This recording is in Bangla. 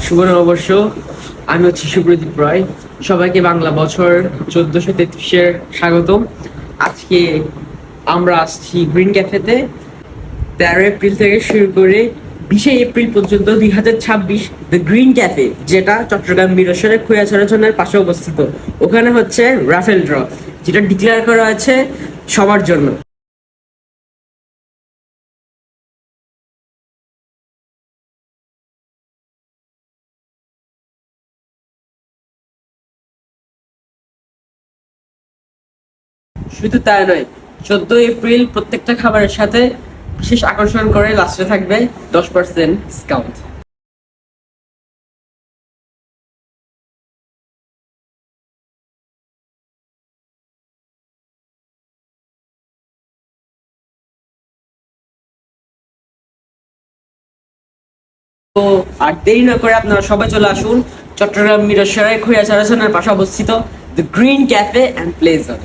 শুভ নববর্ষ। আমি হচ্ছে সুপ্রদীপ রয়। সবাইকে বাংলা বছর 1433-এর স্বাগতম। আজকে আমরা আসছি গ্রিন ক্যাফেতে। 13 এপ্রিল থেকে শুরু করে 20 এপ্রিল পর্যন্ত 2026 দ্য গ্রিন ক্যাফে, যেটা চট্টগ্রাম মিরসরের খৈয়াছড়াছনের পাশে অবস্থিত। ওখানে হচ্ছে রাফেল ড্র, যেটা ডিক্লেয়ার করা আছে সবার জন্য। শুধু তাই নয়, 14 এপ্রিল প্রত্যেকটা খাবারের সাথে বিশেষ আকর্ষণ করে লাস্টে থাকবে 10% ডিসকাউন্ট। তো আর দেরি না করে আপনারা সবাই চলে আসুন চট্টগ্রাম মিরসরাই খৈয়াছড়াছনের পাশে অবস্থিত the green cafe and pleasure.